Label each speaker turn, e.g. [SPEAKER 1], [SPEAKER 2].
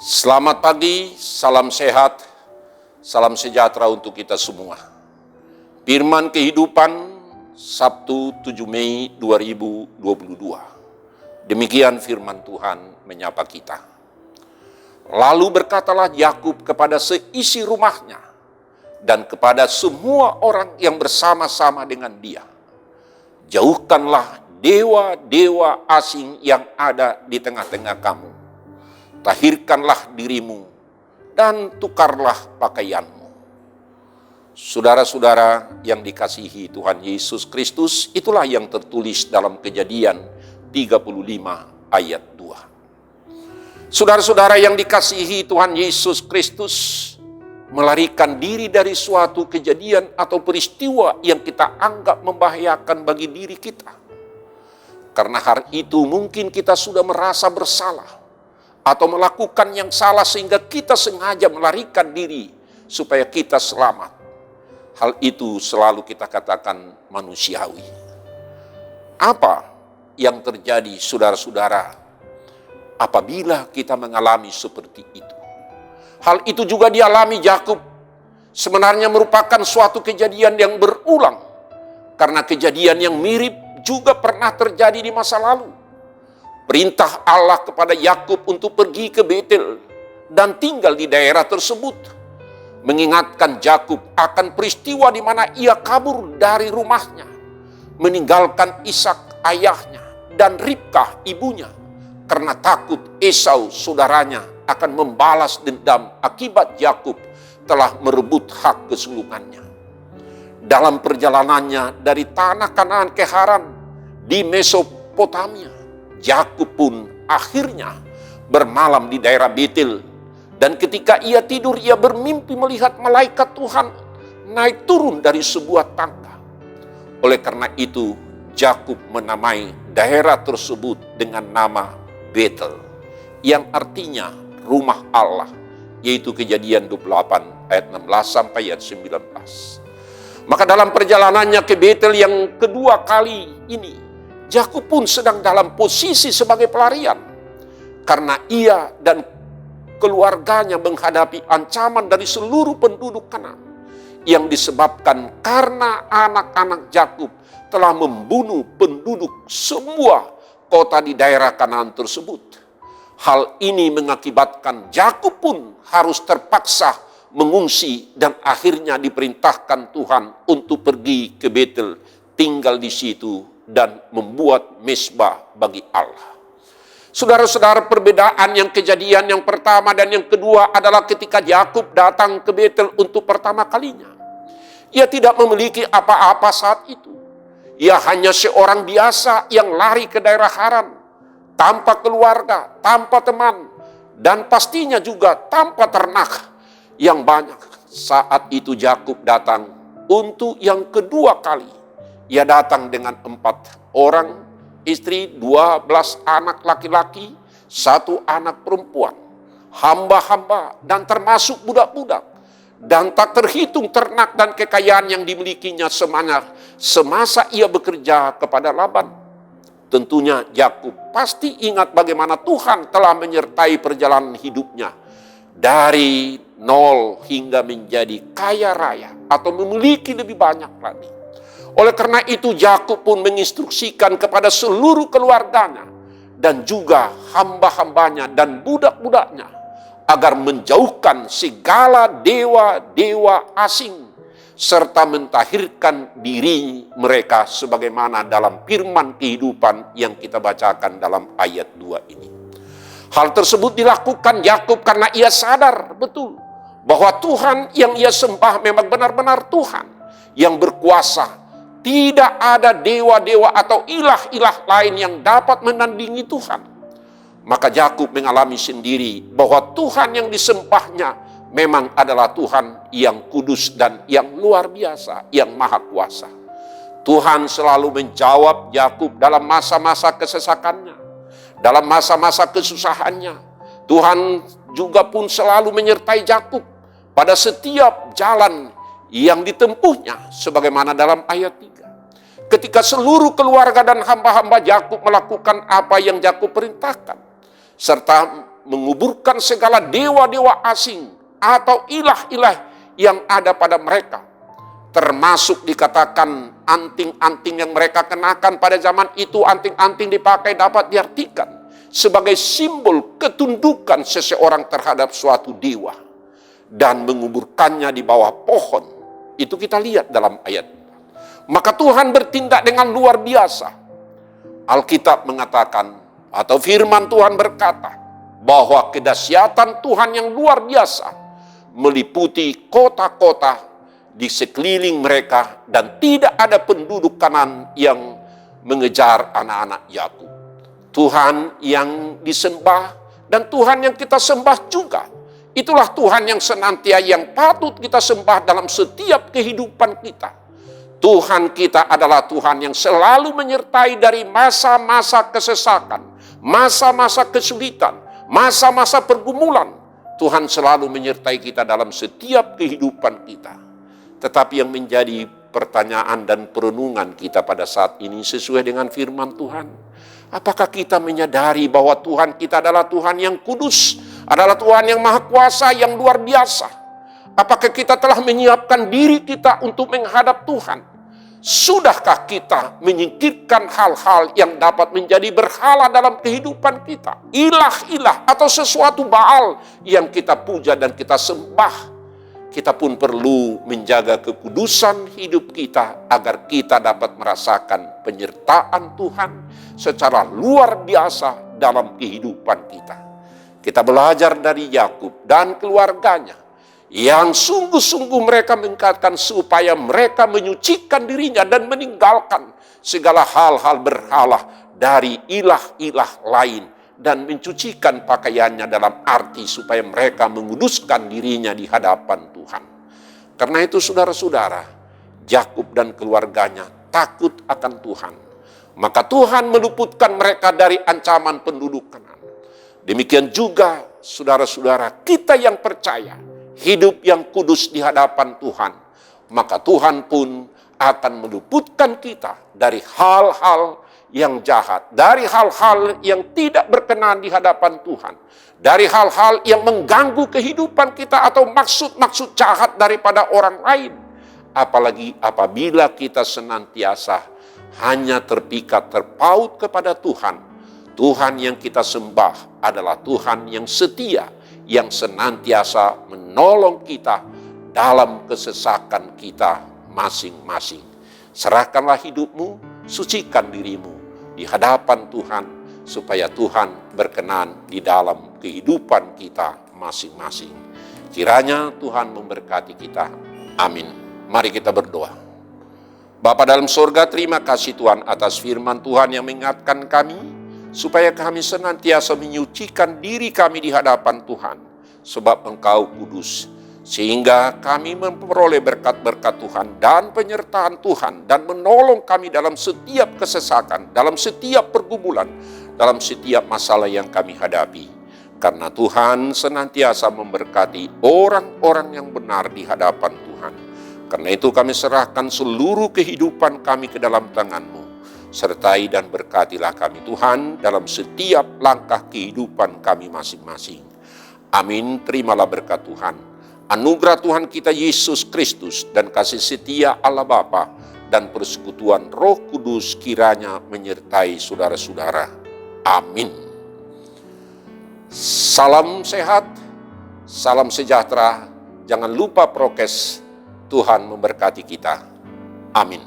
[SPEAKER 1] Selamat pagi, salam sehat, salam sejahtera untuk kita semua. Firman kehidupan Sabtu 7 Mei 2022. Demikian firman Tuhan menyapa kita. Lalu berkatalah Yakub kepada seisi rumahnya dan kepada semua orang yang bersama-sama dengan dia. Jauhkanlah dewa-dewa asing yang ada di tengah-tengah kamu. Tahirkanlah dirimu dan tukarlah pakaianmu. Saudara-saudara yang dikasihi Tuhan Yesus Kristus, itulah yang tertulis dalam Kejadian 35 ayat 2. Saudara-saudara yang dikasihi Tuhan Yesus Kristus, melarikan diri dari suatu kejadian atau peristiwa yang kita anggap membahayakan bagi diri kita. Karena hari itu mungkin kita sudah merasa bersalah atau melakukan yang salah sehingga kita sengaja melarikan diri supaya kita selamat. Hal itu selalu kita katakan manusiawi. Apa yang terjadi saudara-saudara apabila kita mengalami seperti itu? Hal itu juga dialami Yakub. Sebenarnya merupakan suatu kejadian yang berulang. Karena kejadian yang mirip juga pernah terjadi di masa lalu. Perintah Allah kepada Yakub untuk pergi ke Betel dan tinggal di daerah tersebut. Mengingatkan Yakub akan peristiwa di mana ia kabur dari rumahnya. Meninggalkan Ishak ayahnya dan Ribkah ibunya. Karena takut Esau saudaranya akan membalas dendam akibat Yakub telah merebut hak kesulungannya. Dalam perjalanannya dari tanah Kanaan ke Haran di Mesopotamia, Yakub pun akhirnya bermalam di daerah Betel. Dan ketika ia tidur, ia bermimpi melihat malaikat Tuhan naik turun dari sebuah tangga. Oleh karena itu, Yakub menamai daerah tersebut dengan nama Betel, yang artinya rumah Allah, yaitu Kejadian 28 ayat 16 sampai ayat 19. Maka dalam perjalanannya ke Betel yang kedua kali ini, Yakub pun sedang dalam posisi sebagai pelarian. Karena ia dan keluarganya menghadapi ancaman dari seluruh penduduk Kanaan. Yang disebabkan karena anak-anak Yakub telah membunuh penduduk semua kota di daerah Kanaan tersebut. Hal ini mengakibatkan Yakub pun harus terpaksa mengungsi dan akhirnya diperintahkan Tuhan untuk pergi ke Betel, tinggal di situ dan membuat mezbah bagi Allah. Saudara-saudara, perbedaan yang kejadian yang pertama dan yang kedua adalah ketika Yakub datang ke Betel untuk pertama kalinya. Ia tidak memiliki apa-apa saat itu. Ia hanya seorang biasa yang lari ke daerah Haran, tanpa keluarga, tanpa teman, dan pastinya juga tanpa ternak yang banyak. Saat itu Yakub datang untuk yang kedua kali. Ia datang dengan 4 orang istri, 12 anak laki-laki, 1 anak perempuan, hamba-hamba dan termasuk budak-budak, dan tak terhitung ternak dan kekayaan yang dimilikinya semasa ia bekerja kepada Laban. Tentunya Yakub pasti ingat bagaimana Tuhan telah menyertai perjalanan hidupnya dari nol hingga menjadi kaya raya atau memiliki lebih banyak lagi. Oleh karena itu Yakub pun menginstruksikan kepada seluruh keluarganya dan juga hamba-hambanya dan budak-budaknya agar menjauhkan segala dewa-dewa asing serta mentahirkan diri mereka sebagaimana dalam firman kehidupan yang kita bacakan dalam ayat 2 ini. Hal tersebut dilakukan Yakub karena ia sadar betul bahwa Tuhan yang ia sembah memang benar-benar Tuhan yang berkuasa. Tidak ada dewa-dewa atau ilah-ilah lain yang dapat menandingi Tuhan. Maka Yakub mengalami sendiri bahwa Tuhan yang disembahnya memang adalah Tuhan yang kudus dan yang luar biasa, yang maha kuasa. Tuhan selalu menjawab Yakub dalam masa-masa kesesakannya, dalam masa-masa kesusahannya. Tuhan juga pun selalu menyertai Yakub pada setiap jalan yang ditempuhnya, sebagaimana dalam ayat 3. Ketika seluruh keluarga dan hamba-hamba Yakub melakukan apa yang Yakub perintahkan, serta menguburkan segala dewa-dewa asing atau ilah-ilah yang ada pada mereka. Termasuk dikatakan anting-anting yang mereka kenakan pada zaman itu, anting-anting dipakai dapat diartikan sebagai simbol ketundukan seseorang terhadap suatu dewa. Dan menguburkannya di bawah pohon. Itu kita lihat dalam ayat. Maka Tuhan bertindak dengan luar biasa. Alkitab mengatakan, atau firman Tuhan berkata, bahwa kedahsyatan Tuhan yang luar biasa meliputi kota-kota di sekeliling mereka, dan tidak ada penduduk Kanaan yang mengejar anak-anak Yakub. Tuhan yang disembah dan Tuhan yang kita sembah juga. Itulah Tuhan yang senantiasa yang patut kita sembah dalam setiap kehidupan kita. Tuhan kita adalah Tuhan yang selalu menyertai dari masa-masa kesesakan, masa-masa kesulitan, masa-masa pergumulan. Tuhan selalu menyertai kita dalam setiap kehidupan kita. Tetapi yang menjadi pertanyaan dan perenungan kita pada saat ini sesuai dengan firman Tuhan. Apakah kita menyadari bahwa Tuhan kita adalah Tuhan yang kudus, adalah Tuhan yang maha kuasa, yang luar biasa? Apakah kita telah menyiapkan diri kita untuk menghadap Tuhan? Sudahkah kita menyingkirkan hal-hal yang dapat menjadi berhala dalam kehidupan kita? Ilah-ilah atau sesuatu Baal yang kita puja dan kita sembah. Kita pun perlu menjaga kekudusan hidup kita agar kita dapat merasakan penyertaan Tuhan secara luar biasa dalam kehidupan kita. Kita belajar dari Yakub dan keluarganya yang sungguh-sungguh mereka mengatakan supaya mereka menyucikan dirinya dan meninggalkan segala hal-hal berhala dari ilah-ilah lain. Dan mencucikan pakaiannya dalam arti supaya mereka menguduskan dirinya di hadapan Tuhan. Karena itu saudara-saudara, Yakub dan keluarganya takut akan Tuhan. Maka Tuhan meluputkan mereka dari ancaman penduduk Kanaan. Demikian juga saudara-saudara, kita yang percaya hidup yang kudus di hadapan Tuhan. Maka Tuhan pun akan meluputkan kita dari hal-hal yang jahat, dari hal-hal yang tidak berkenan di hadapan Tuhan, dari hal-hal yang mengganggu kehidupan kita atau maksud-maksud jahat daripada orang lain. Apalagi apabila kita senantiasa hanya terpikat, terpaut kepada Tuhan. Tuhan yang kita sembah adalah Tuhan yang setia, yang senantiasa menolong kita dalam kesesakan kita masing-masing. Serahkanlah hidupmu, sucikan dirimu di hadapan Tuhan, supaya Tuhan berkenan di dalam kehidupan kita masing-masing. Kiranya Tuhan memberkati kita. Amin. Mari kita berdoa. Bapa dalam sorga, terima kasih Tuhan atas firman Tuhan yang mengingatkan kami, supaya kami senantiasa menyucikan diri kami di hadapan Tuhan, sebab Engkau kudus. Sehingga kami memperoleh berkat-berkat Tuhan dan penyertaan Tuhan, dan menolong kami dalam setiap kesesakan, dalam setiap pergumulan, dalam setiap masalah yang kami hadapi. Karena Tuhan senantiasa memberkati orang-orang yang benar di hadapan Tuhan. Karena itu kami serahkan seluruh kehidupan kami ke dalam tangan-Mu. Sertai dan berkatilah kami Tuhan dalam setiap langkah kehidupan kami masing-masing. Amin. Terimalah berkat Tuhan. Anugerah Tuhan kita Yesus Kristus dan kasih setia Allah Bapa dan persekutuan Roh Kudus kiranya menyertai saudara-saudara. Amin. Salam sehat, salam sejahtera. Jangan lupa prokes. Tuhan memberkati kita. Amin.